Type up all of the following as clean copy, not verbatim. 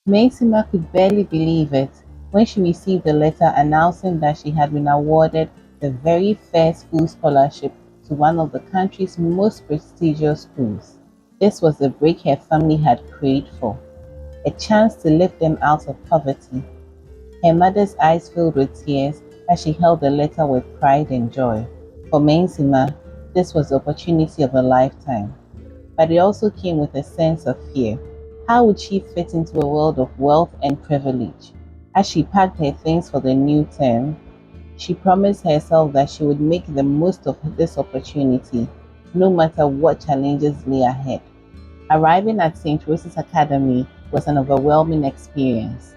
Maxima could barely believe it when she received a letter announcing that she had been awarded the very first full scholarship to one of the country's most prestigious schools. This was the break her family had prayed for, a chance to lift them out of poverty. Her mother's eyes filled with tears as she held the letter with pride and joy. For Maxima, this was the opportunity of a lifetime, but it also came with a sense of fear. How would she fit into a world of wealth and privilege? As she packed her things for the new term, she promised herself that she would make the most of this opportunity, no matter what challenges lay ahead. Arriving at St. Rose's Academy was an overwhelming experience.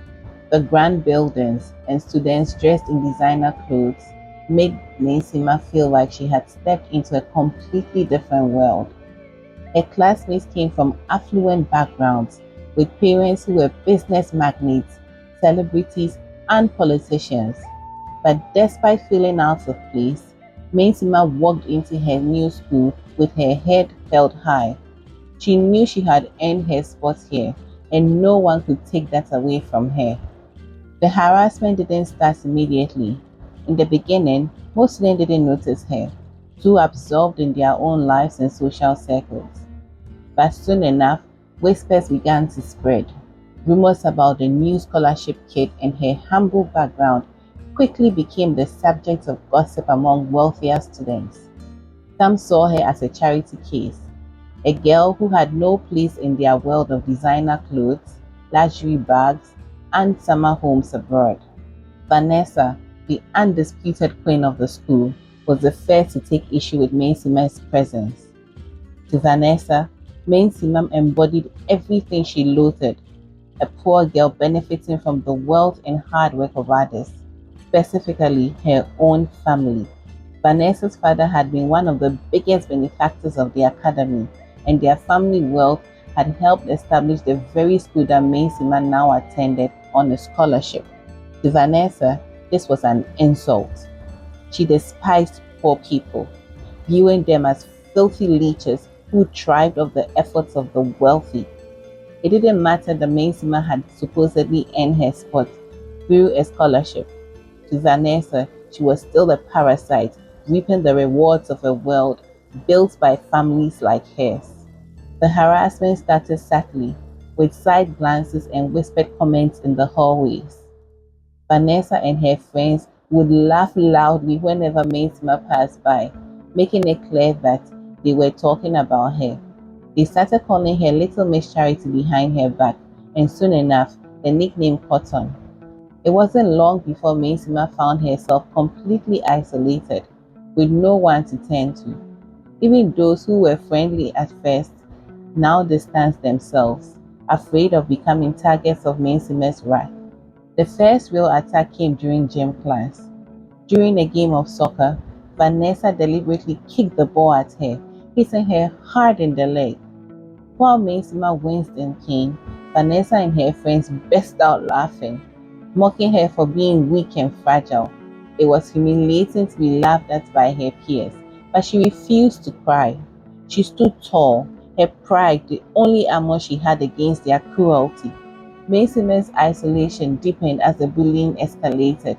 The grand buildings and students dressed in designer clothes made Naisima feel like she had stepped into a completely different world. Her classmates came from affluent backgrounds, with parents who were business magnates, celebrities, and politicians. But despite feeling out of place, Maisima walked into her new school with her head held high. She knew she had earned her spot here, and no one could take that away from her. The harassment didn't start immediately. In the beginning, most students didn't notice her, too absorbed in their own lives and social circles. But soon enough, whispers began to spread. Rumors about the new scholarship kid and her humble background quickly became the subject of gossip among wealthier students. Some saw her as a charity case, a girl who had no place in their world of designer clothes, luxury bags, and summer homes abroad. Vanessa, the undisputed queen of the school, was the first to take issue with Maisima's presence. To Vanessa, Maisima embodied everything she loathed, a poor girl benefiting from the wealth and hard work of others, specifically her own family. Vanessa's father had been one of the biggest benefactors of the academy, and their family wealth had helped establish the very school that Maisima now attended on a scholarship. To Vanessa, this was an insult. She despised poor people, viewing them as filthy leeches who thrived off the efforts of the wealthy. It didn't matter that Maisima had supposedly earned her spot through a scholarship. To Vanessa, she was still a parasite, reaping the rewards of a world built by families like hers. The harassment started subtly, with side glances and whispered comments in the hallways. Vanessa and her friends would laugh loudly whenever Maisima passed by, making it clear that they were talking about her. They started calling her Little Miss Charity behind her back, and soon enough, the nickname caught on. It wasn't long before Maisima found herself completely isolated, with no one to turn to. Even those who were friendly at first now distanced themselves, afraid of becoming targets of Maisima's wrath. The first real attack came during gym class. During a game of soccer, Vanessa deliberately kicked the ball at her, hitting her hard in the leg. While Maisima winced in pain, Vanessa and her friends burst out laughing, mocking her for being weak and fragile. It was humiliating to be laughed at by her peers, but she refused to cry. She stood tall, her pride the only armor she had against their cruelty. Maisima's isolation deepened as the bullying escalated.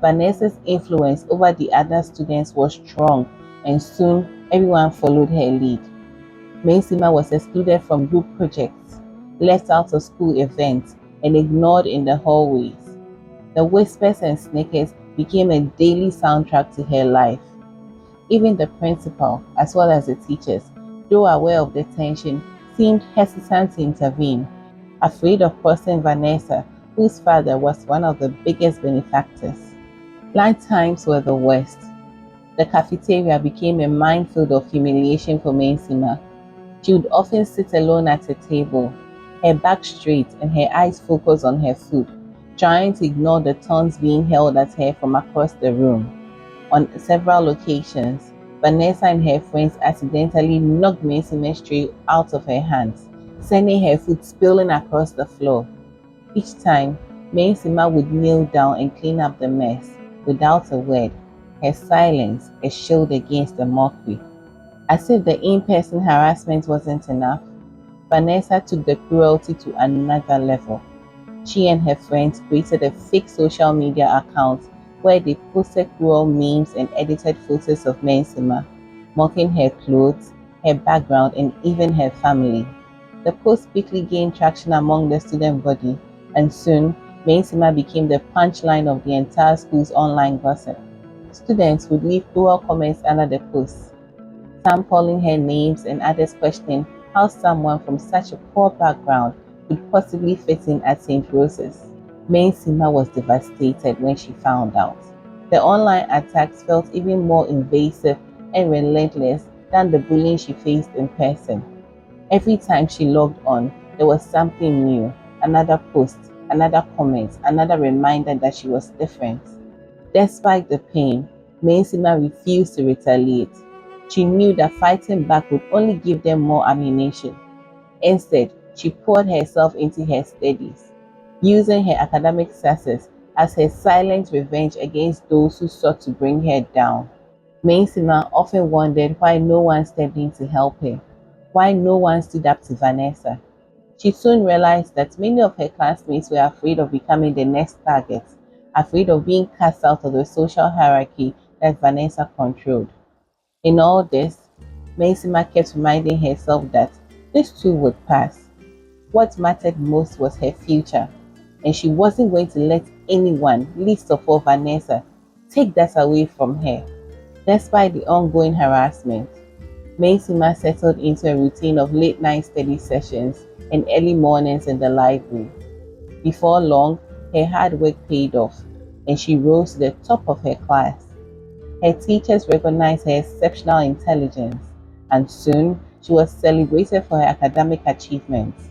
Vanessa's influence over the other students was strong, and soon everyone followed her lead. Maisima was excluded from group projects, left out of school events, and ignored in the hallways. The whispers and snickers became a daily soundtrack to her life. Even the principal, as well as the teachers, though aware of the tension, seemed hesitant to intervene, afraid of crossing Vanessa, whose father was one of the biggest benefactors. Lunch times were the worst. The cafeteria became a minefield of humiliation for Maisima. She would often sit alone at a table, her back straight and her eyes focused on her food, trying to ignore the taunts being held at her from across the room. On several occasions, Vanessa and her friends accidentally knocked Maisima's tray out of her hands, sending her food spilling across the floor. Each time, Maisima would kneel down and clean up the mess, without a word, her silence a shield against the mockery. As if the in-person harassment wasn't enough, Vanessa took the cruelty to another level. She and her friends created a fake social media account where they posted cruel memes and edited photos of Mensima, mocking her clothes, her background, and even her family. The post quickly gained traction among the student body, and soon Mensima became the punchline of the entire school's online gossip. Students would leave cruel comments under the posts, some calling her names and others questioning how someone from such a poor background could possibly fit in at St. Rose's. Mainsima was devastated when she found out. The online attacks felt even more invasive and relentless than the bullying she faced in person. Every time she logged on, there was something new, another post, another comment, another reminder that she was different. Despite the pain, Mainsima refused to retaliate. She knew that fighting back would only give them more ammunition. Instead, she poured herself into her studies, using her academic success as her silent revenge against those who sought to bring her down. Mainsima often wondered why no one stepped in to help her, why no one stood up to Vanessa. She soon realized that many of her classmates were afraid of becoming the next target, afraid of being cast out of the social hierarchy that Vanessa controlled. In all this, Mainsima kept reminding herself that this too would pass. What mattered most was her future, and she wasn't going to let anyone, least of all Vanessa, take that away from her. Despite the ongoing harassment, Mainsima settled into a routine of late night study sessions and early mornings in the library. Before long, her hard work paid off, and she rose to the top of her class. Her teachers recognized her exceptional intelligence, and soon she was celebrated for her academic achievements.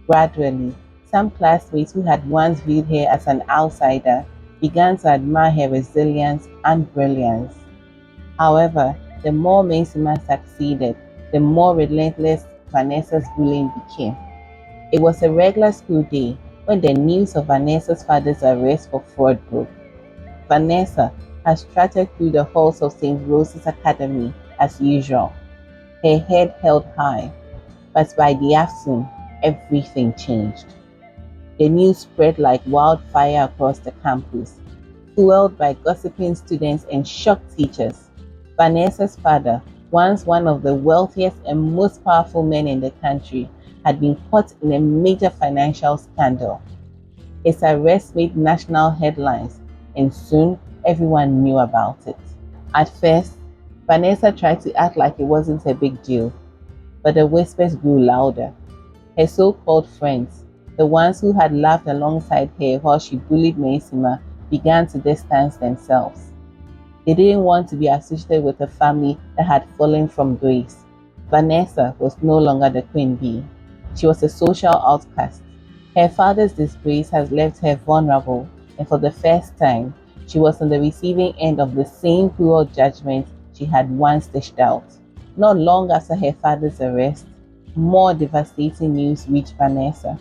Gradually, some classmates who had once viewed her as an outsider began to admire her resilience and brilliance. However, the more Mainsima succeeded, the more relentless Vanessa's bullying became. It was a regular school day when the news of Vanessa's father's arrest for fraud broke. Vanessa had strutted through the halls of St. Rose's Academy as usual, her head held high, but by the afternoon, everything changed. The news spread like wildfire across the campus, fueled by gossiping students and shocked teachers. Vanessa's father, once one of the wealthiest and most powerful men in the country, had been caught in a major financial scandal. His arrest made national headlines, and soon everyone knew about it. At first, Vanessa tried to act like it wasn't a big deal, but the whispers grew louder. Her so-called friends, the ones who had laughed alongside her while she bullied Mainsima, began to distance themselves. They didn't want to be associated with a family that had fallen from grace. Vanessa was no longer the queen bee. She was a social outcast. Her father's disgrace has left her vulnerable, and for the first time, she was on the receiving end of the same cruel judgment she had once dished out. Not long after her father's arrest, more devastating news reached Vanessa.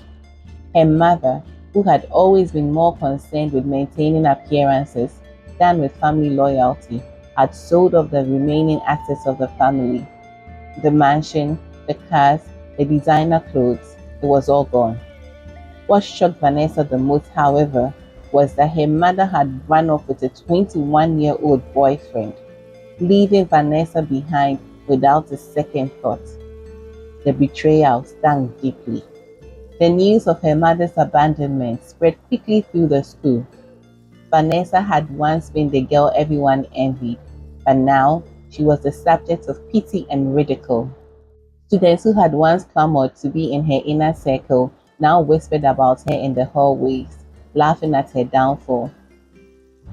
Her mother, who had always been more concerned with maintaining appearances than with family loyalty, had sold off the remaining assets of the family. The mansion, the cars, the designer clothes, it was all gone. What shocked Vanessa the most, however, was that her mother had run off with a 21-year-old boyfriend, leaving Vanessa behind without a second thought. The betrayal stung deeply. The news of her mother's abandonment spread quickly through the school. Vanessa had once been the girl everyone envied, but now she was the subject of pity and ridicule. Students who had once clamored to be in her inner circle now whispered about her in the hallways, laughing at her downfall.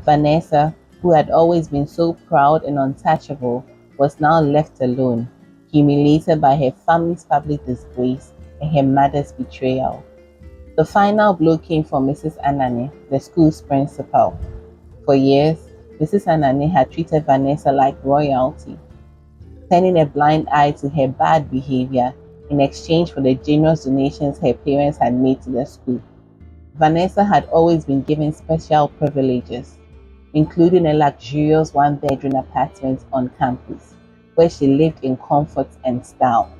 Vanessa, who had always been so proud and untouchable, was now left alone, humiliated by her family's public disgrace and her mother's betrayal. The final blow came from Mrs. Anani, the school's principal. For years, Mrs. Anani had treated Vanessa like royalty, turning a blind eye to her bad behavior in exchange for the generous donations her parents had made to the school. Vanessa had always been given special privileges, including a luxurious one-bedroom apartment on campus, where she lived in comfort and style.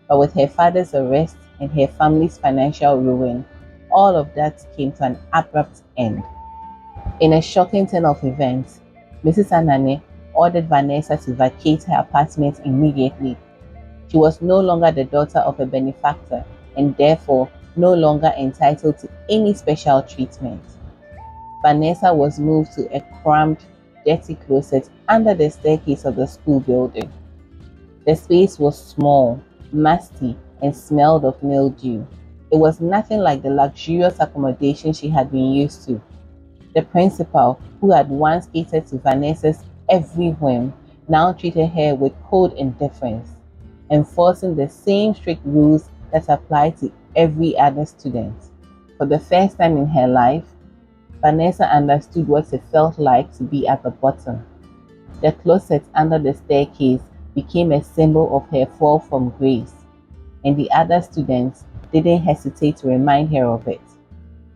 But with her father's arrest and her family's financial ruin, all of that came to an abrupt end. In a shocking turn of events, Mrs. Anane ordered Vanessa to vacate her apartment immediately. She was no longer the daughter of a benefactor and therefore no longer entitled to any special treatment. Vanessa was moved to a cramped, dirty closet under the staircase of the school building. The space was small, musty, and smelled of mildew. It was nothing like the luxurious accommodation she had been used to. The principal, who had once catered to Vanessa's every whim, now treated her with cold indifference, enforcing the same strict rules that applied to every other student. For the first time in her life, Vanessa understood what it felt like to be at the bottom. The closet under the staircase became a symbol of her fall from grace, and the other students didn't hesitate to remind her of it.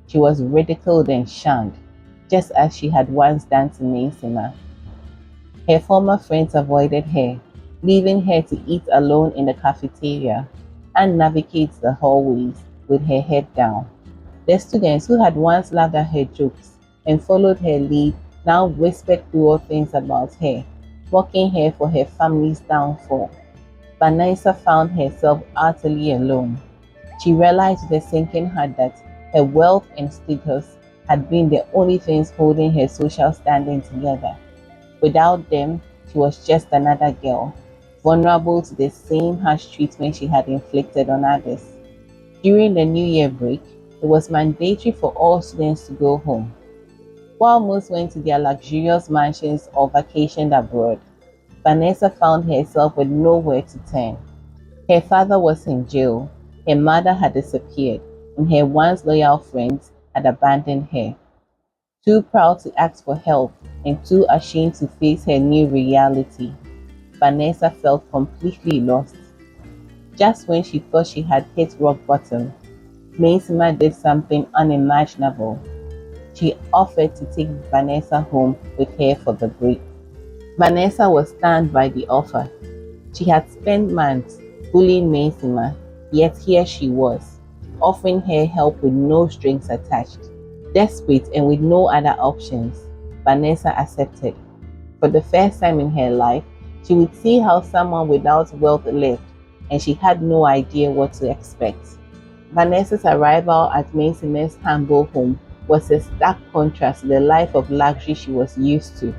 She was ridiculed and shunned, just as she had once done to Maisima. Her former friends avoided her, leaving her to eat alone in the cafeteria and navigate the hallways with her head down. The students who had once laughed at her jokes and followed her lead now whispered cruel things about her, mocking her for her family's downfall. Vanessa found herself utterly alone. She realized with a sinking heart that her wealth and status had been the only things holding her social standing together. Without them, she was just another girl, vulnerable to the same harsh treatment she had inflicted on others. During the New Year break, it was mandatory for all students to go home. While most went to their luxurious mansions or vacationed abroad, Vanessa found herself with nowhere to turn. Her father was in jail, her mother had disappeared, and her once loyal friends had abandoned her. Too proud to ask for help and too ashamed to face her new reality, Vanessa felt completely lost. Just when she thought she had hit rock bottom, Maisima did something unimaginable. She offered to take Vanessa home with her for the break. Vanessa was stunned by the offer. She had spent months bullying Maisima, yet here she was, offering her help with no strings attached. Desperate and with no other options, Vanessa accepted. For the first time in her life, she would see how someone without wealth lived, and she had no idea what to expect. Vanessa's arrival at Maisima's humble home was a stark contrast to the life of luxury she was used to.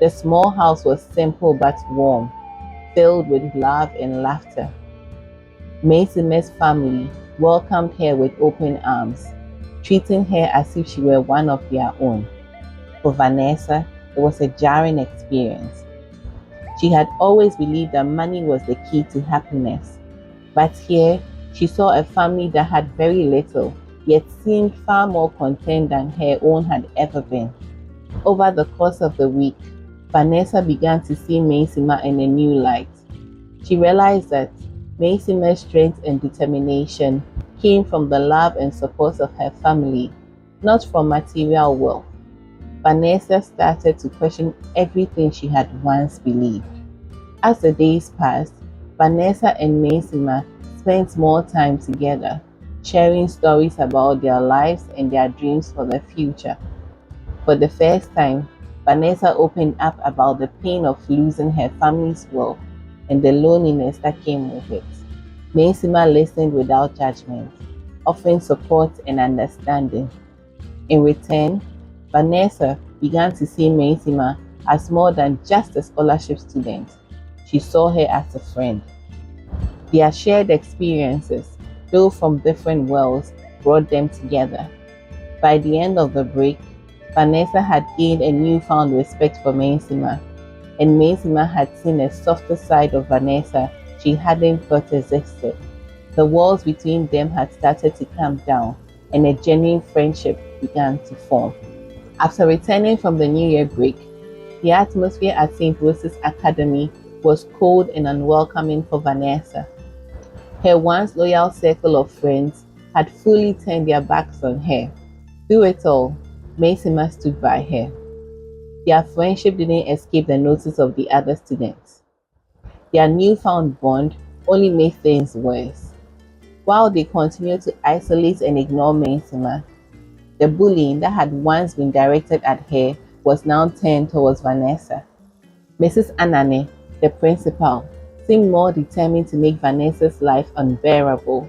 The small house was simple but warm, filled with love and laughter. Maisima's family welcomed her with open arms, treating her as if she were one of their own. For Vanessa, it was a jarring experience. She had always believed that money was the key to happiness, but here she saw a family that had very little, yet seemed far more content than her own had ever been. Over the course of the week, Vanessa began to see Maisima in a new light. She realized that Maisima's strength and determination came from the love and support of her family, not from material wealth. Vanessa started to question everything she had once believed. As the days passed, Vanessa and Maisima spent more time together, sharing stories about their lives and their dreams for the future. For the first time, Vanessa opened up about the pain of losing her family's wealth and the loneliness that came with it. Maisima listened without judgment, offering support and understanding. In return, Vanessa began to see Maisima as more than just a scholarship student. She saw her as a friend. Their shared experiences, though from different worlds, brought them together. By the end of the break, Vanessa had gained a newfound respect for Maisima, and Maisima had seen a softer side of Vanessa she hadn't thought existed. The walls between them had started to come down, and a genuine friendship began to form. After returning from the New Year break, the atmosphere at St. Rose's Academy was cold and unwelcoming for Vanessa. Her once loyal circle of friends had fully turned their backs on her. Through it all, Maisima stood by her. Their friendship didn't escape the notice of the other students. Their newfound bond only made things worse. While they continued to isolate and ignore Mensima, the bullying that had once been directed at her was now turned towards Vanessa. Mrs. Anane, the principal, seemed more determined to make Vanessa's life unbearable.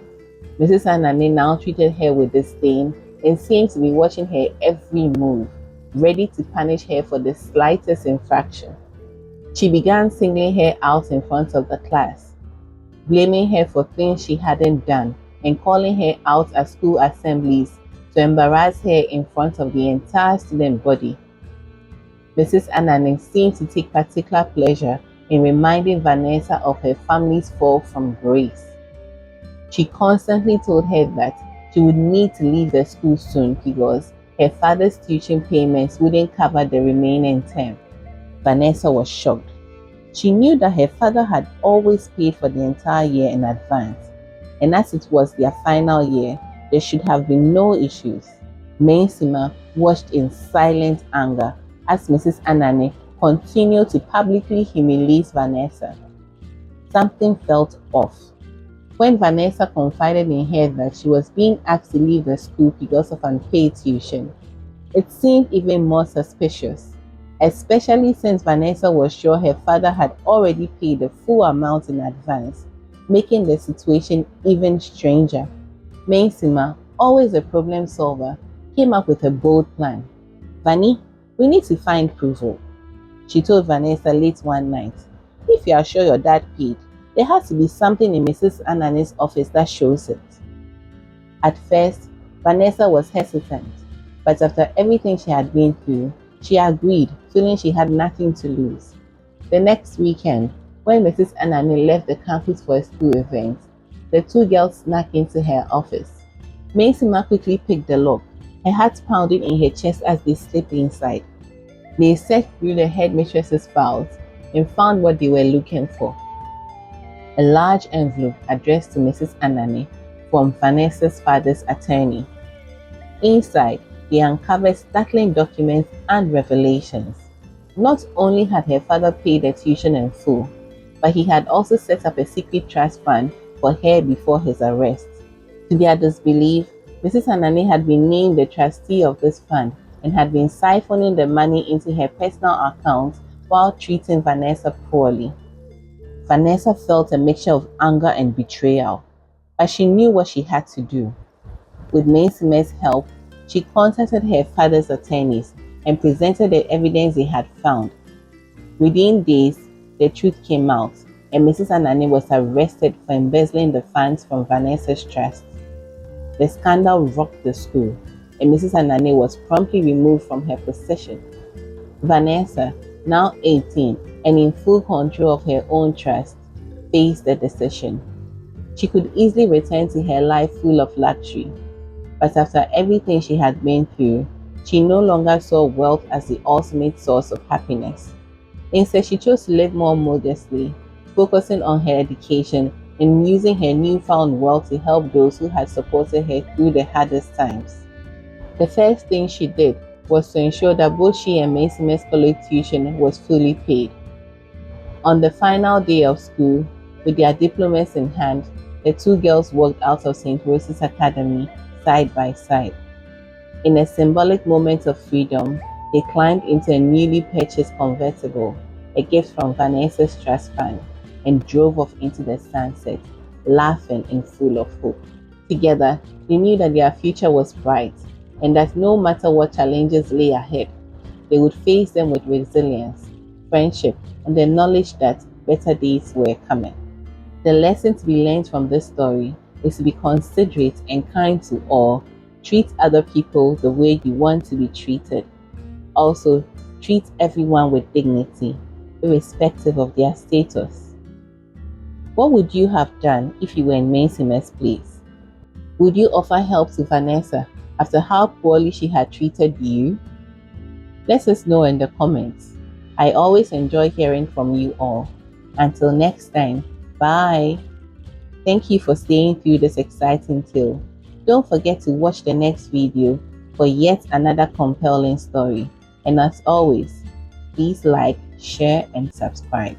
Mrs. Anane now treated her with disdain and seemed to be watching her every move, ready to punish her for the slightest infraction. She began singling her out in front of the class, blaming her for things she hadn't done and calling her out at school assemblies to embarrass her in front of the entire student body. Mrs. Anane seemed to take particular pleasure in reminding Vanessa of her family's fall from grace. She constantly told her that she would need to leave the school soon because her father's tuition payments wouldn't cover the remaining term. Vanessa was shocked. She knew that her father had always paid for the entire year in advance, and as it was their final year, there should have been no issues. Mensima watched in silent anger as Mrs. Anane continued to publicly humiliate Vanessa. Something felt off. When Vanessa confided in her that she was being asked to leave the school because of unpaid tuition, it seemed even more suspicious, especially since Vanessa was sure her father had already paid the full amount in advance, making the situation even stranger. Mensima, always a problem solver, came up with a bold plan. "Vanny, we need to find proof," she told Vanessa late one night. "If you are sure your dad paid, there has to be something in Mrs. Anane's office that shows it." At first, Vanessa was hesitant, but after everything she had been through, she agreed, feeling she had nothing to lose. The next weekend, when Mrs. Anane left the campus for a school event, the two girls snuck into her office. Mensima quickly picked the lock, her heart pounding in her chest as they slipped inside. They searched through the headmistress's files and found what they were looking for: a large envelope addressed to Mrs. Anane from Vanessa's father's attorney. Inside, they uncovered startling documents and revelations. Not only had her father paid the tuition in full, but he had also set up a secret trust fund for her before his arrest. To their disbelief, Mrs. Anane had been named the trustee of this fund and had been siphoning the money into her personal account while treating Vanessa poorly. Vanessa felt a mixture of anger and betrayal, but she knew what she had to do. With Mensima's help, she contacted her father's attorneys and presented the evidence they had found. Within days, the truth came out, and Mrs. Anane was arrested for embezzling the funds from Vanessa's trust. The scandal rocked the school, and Mrs. Anane was promptly removed from her position. Vanessa, now 18 and in full control of her own trust, faced the decision. She could easily return to her life full of luxury, but after everything she had been through, she no longer saw wealth as the ultimate source of happiness. Instead, she chose to live more modestly, focusing on her education and using her newfound wealth to help those who had supported her through the hardest times. The first thing she did was to ensure that both she and Mensima's college tuition was fully paid. On the final day of school, with their diplomas in hand, the two girls walked out of St. Rose's Academy side by side. In a symbolic moment of freedom, they climbed into a newly purchased convertible, a gift from Vanessa's trust fund, and drove off into the sunset, laughing and full of hope. Together, they knew that their future was bright, and that no matter what challenges lay ahead, they would face them with resilience, friendship, and the knowledge that better days were coming. The lesson to be learned from this story is to be considerate and kind to all. Treat other people the way you want to be treated. Also, treat everyone with dignity, irrespective of their status. What would you have done if you were in Mensima's place? Would you offer help to Vanessa after how poorly she had treated you? Let us know in the comments. I always enjoy hearing from you all. Until next time, bye. Thank you for staying through this exciting tale. Don't forget to watch the next video for yet another compelling story. And as always, please like, share, and subscribe.